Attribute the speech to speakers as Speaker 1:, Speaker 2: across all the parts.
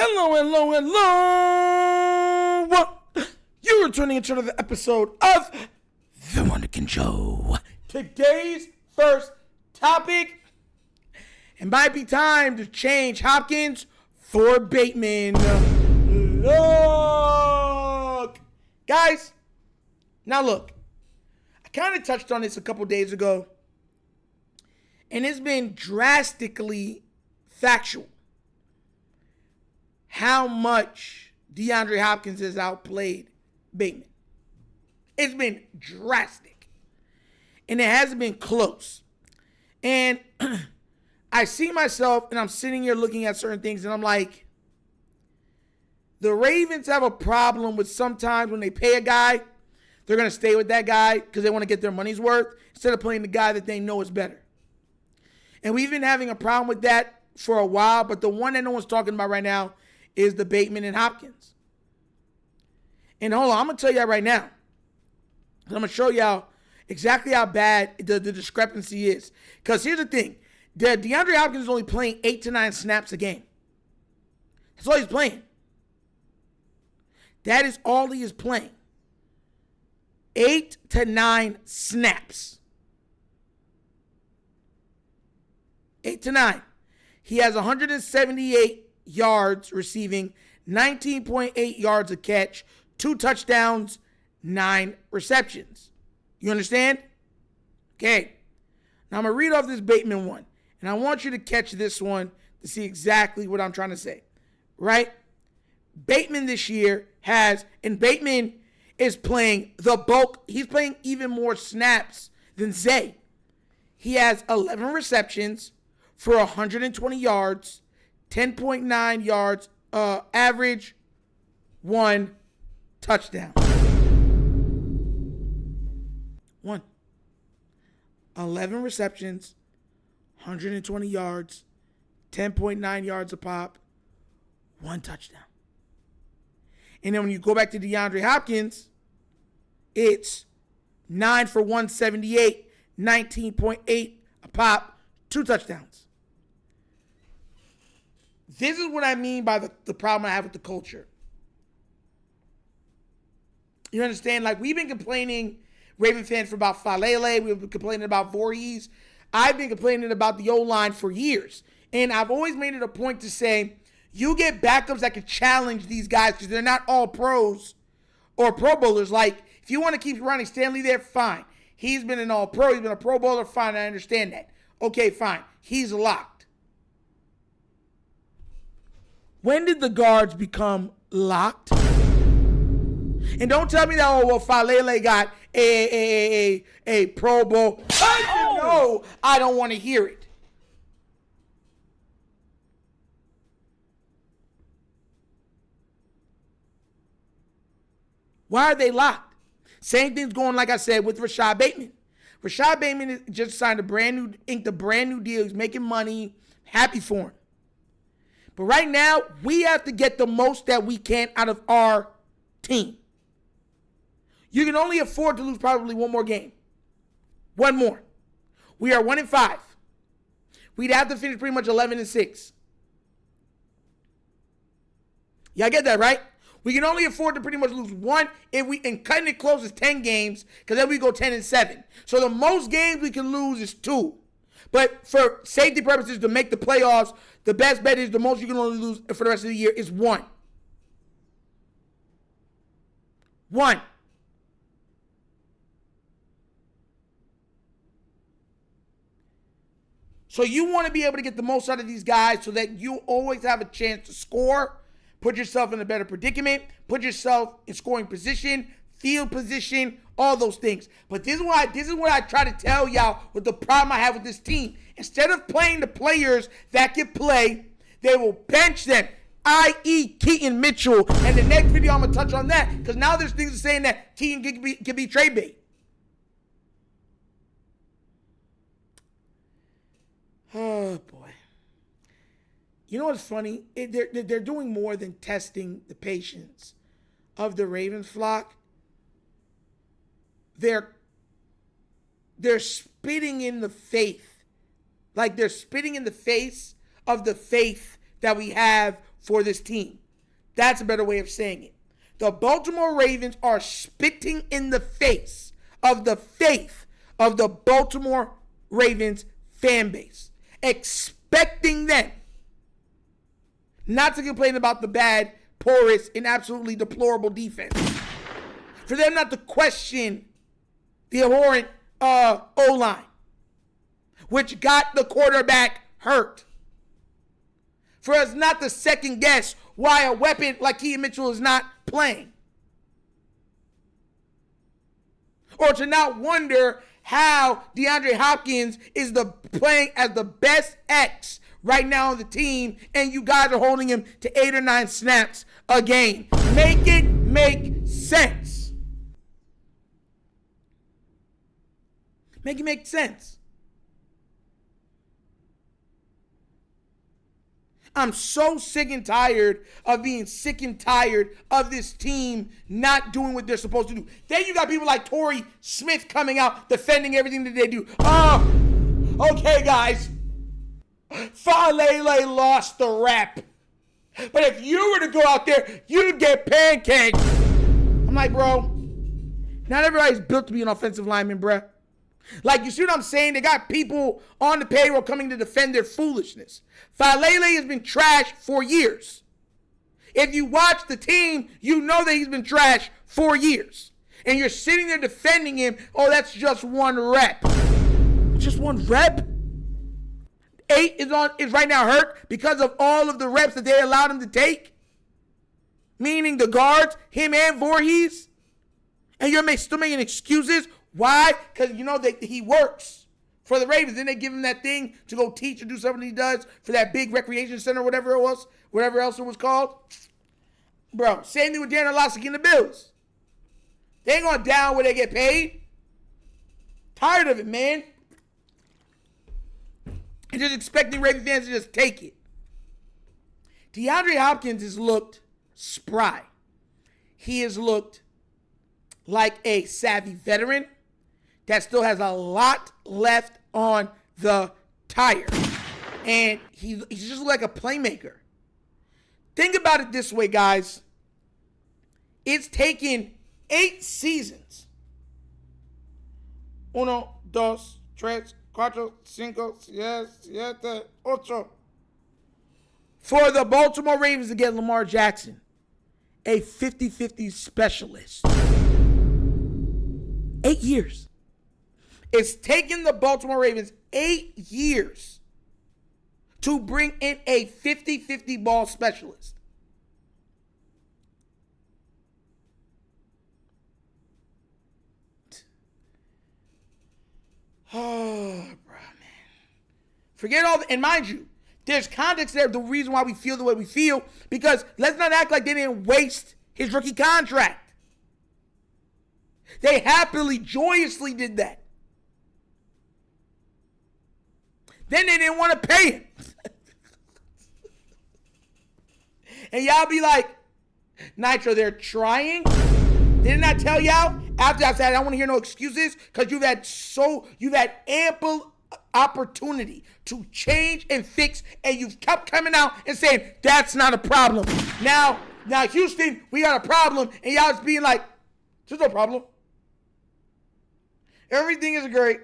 Speaker 1: Hello, hello, hello. You are tuning into another episode of The Wunderkind Show. Today's first topic, it might be time to change Hopkins for Baitman. Look. Guys, now look. I kind of touched on this a couple days ago, and it's been drastically factual how much DeAndre Hopkins has outplayed Baitman. It's been drastic. And it hasn't been close. And I see myself, and I'm sitting here looking at certain things, and I'm like, the Ravens have a problem with sometimes when they pay a guy, they're going to stay with that guy because they want to get their money's worth instead of playing the guy that they know is better. And we've been having a problem with that for a while, but the one that no one's talking about right now is the Baitman and Hopkins. And hold on, I'm going to tell you right now. I'm going to show y'all exactly how bad the discrepancy is. Because here's the thing. DeAndre Hopkins is only playing 8 to 9 snaps a game. That's all he's playing. That is all he is playing. 8 to 9 snaps. 8 to 9. He has 178 yards receiving, 19.8 yards a catch, 2 touchdowns, 9 receptions. You understand? Okay. Now I'm going to read off this Baitman one, and I want you to catch this one to see exactly what I'm trying to say. Right? Baitman this year and Baitman is playing the bulk. He's playing even more snaps than Zay. He has 11 receptions for 120 yards, 10.9 yards average, 1 touchdown. 11 receptions, 120 yards, 10.9 yards a pop, 1 touchdown. And then when you go back to DeAndre Hopkins, it's 9 for 178, 19.8 a pop, 2 touchdowns. This is what I mean by the problem I have with the culture. You understand? Like, we've been complaining, Raven fans, for about Falele. We've been complaining about Voorhees. I've been complaining about the O-line for years. And I've always made it a point to say, you get backups that can challenge these guys because they're not all pros or Pro Bowlers. Like, if you want to keep Ronnie Stanley there, fine. He's been an all-pro. He's been a Pro Bowler. Fine, I understand that. Okay, fine. He's locked. When did the guards become locked? And don't tell me that, oh, well, Falele got a Pro Bowl. No, I don't want to hear it. Why are they locked? Same thing's going, like I said, with Rashad Bateman. Rashad Bateman just signed inked a brand new deal. He's making money. Happy for him. But right now, we have to get the most that we can out of our team. You can only afford to lose probably one more game. One more. We are 1-5. We'd have to finish pretty much 11-6. Y'all get that, right? We can only afford to pretty much lose one, and cutting it close is 10 games, because then we go 10-7. So the most games we can lose is 2. But for safety purposes, to make the playoffs, the best bet is the most you can only lose for the rest of the year is 1. 1. So you want to be able to get the most out of these guys so that you always have a chance to score, put yourself in a better predicament, put yourself in scoring position, field position, all those things. But this is what I try to tell y'all with the problem I have with this team. Instead of playing the players that can play, they will bench them, i.e. Keaton Mitchell. And the next video, I'm going to touch on that because now there's things saying that Keaton can be trade bait. Oh, boy. You know what's funny? They're doing more than testing the patience of the Ravens flock. They're spitting in the faith. Like, they're spitting in the face of the faith that we have for this team. That's a better way of saying it. The Baltimore Ravens are spitting in the face of the faith of the Baltimore Ravens fan base, expecting them not to complain about the bad, porous, and absolutely deplorable defense. For them not to question the abhorrent O-line, which got the quarterback hurt. For us not to second guess why a weapon like Keaton Mitchell is not playing. Or to not wonder how DeAndre Hopkins is playing as the best X right now on the team, and you guys are holding him to 8 or 9 snaps a game. Make it make sense. Make it make sense. I'm so sick and tired of being sick and tired of this team not doing what they're supposed to do. Then you got people like Torrey Smith coming out defending everything that they do. Oh, okay, guys. Falele lost the rep. But if you were to go out there, you'd get pancaked. I'm like, bro, not everybody's built to be an offensive lineman, bruh. Like, you see what I'm saying? They got people on the payroll coming to defend their foolishness. Falele has been trashed for years. If you watch the team, you know that he's been trashed for years. And you're sitting there defending him. Oh, that's just one rep. Just one rep? 8 is right now hurt because of all of the reps that they allowed him to take. Meaning the guards, him and Voorhees. And you're still making excuses. Why? Because you know that he works for the Ravens. Then they give him that thing to go teach or do something he does for that big recreation center, whatever else it was called. Bro, same thing with Darren Orlovsky and the Bills. They ain't going down where they get paid. Tired of it, man. And just expecting Ravens fans to just take it. DeAndre Hopkins has looked spry. He has looked like a savvy veteran that still has a lot left on the tire. And he's just like a playmaker. Think about it this way, guys. It's taken 8 seasons. 1, 2, 3, 4, 5, 6, 7, 8. For the Baltimore Ravens to get Lamar Jackson, a 50-50 specialist. 8 years. It's taken the Baltimore Ravens 8 years to bring in a 50-50 ball specialist. Oh, bro, man. Forget all and mind you, there's context there, the reason why we feel the way we feel, because let's not act like they didn't waste his rookie contract. They happily, joyously did that. Then they didn't want to pay him. And y'all be like, Nitro, they're trying? Didn't I tell y'all? After I said, I don't want to hear no excuses, because you've had ample opportunity to change and fix, and you've kept coming out and saying, that's not a problem. Now, Houston, we got a problem, and y'all just being like, there's no problem. Everything is great.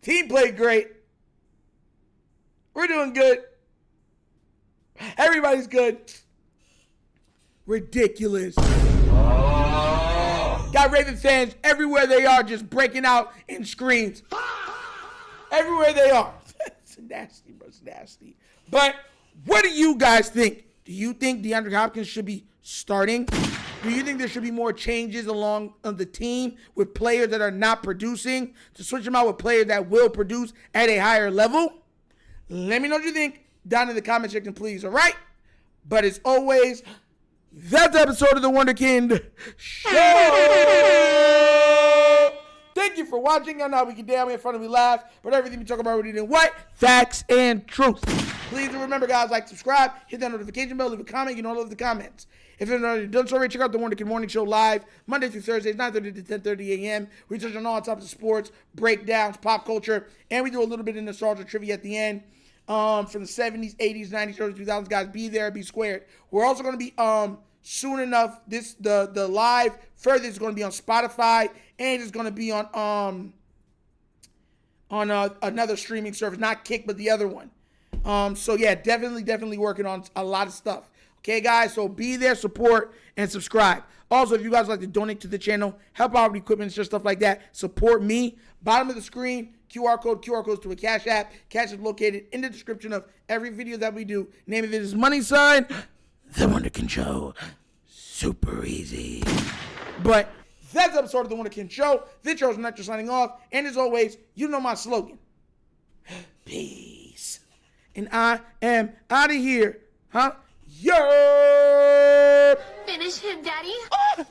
Speaker 1: Team played great. We're doing good. Everybody's good. Ridiculous. Got Raven fans everywhere they are just breaking out in screams. Everywhere they are. It's nasty, bro. It's nasty. But what do you guys think? Do you think DeAndre Hopkins should be starting? Do you think there should be more changes along the team with players that are not producing to switch them out with players that will produce at a higher level? Let me know what you think down in the comment section, please. All right? But as always, that's the episode of the Wunderkind Show. Thank you for watching. I know we can damn in front of me laugh, but everything we talk about really did what? Facts and truth. Please remember, guys, like, subscribe, hit that notification bell, leave a comment. You know I love the comments. If you've already done so already, check out the Wunderkind Morning Show live, Monday through Thursdays, 9:30 to 10:30 a.m. We touch on all types of sports, breakdowns, pop culture, and we do a little bit of nostalgia trivia at the end. from the 70s, 80s, 90s, early 2000s. Guys, be there, be squared. We're also going to be soon enough. The live further is going to be on Spotify, and it's going to be on another streaming service, not Kick, but the other one. So yeah, definitely working on a lot of stuff. Okay, guys, so be there, support, and subscribe. Also, if you guys like to donate to the channel, help out with equipment, just stuff like that, support me. Bottom of the screen, QR codes to a Cash App. Cash is located in the description of every video that we do. Name of it is Money Sign, The Wunderkind Show. Super easy. But that's episode of The Wunderkind Show. This show's not just signing off. And as always, you know my slogan. Peace. And I am out of here. Huh? Yo!
Speaker 2: Finish him, Daddy.
Speaker 1: Oh!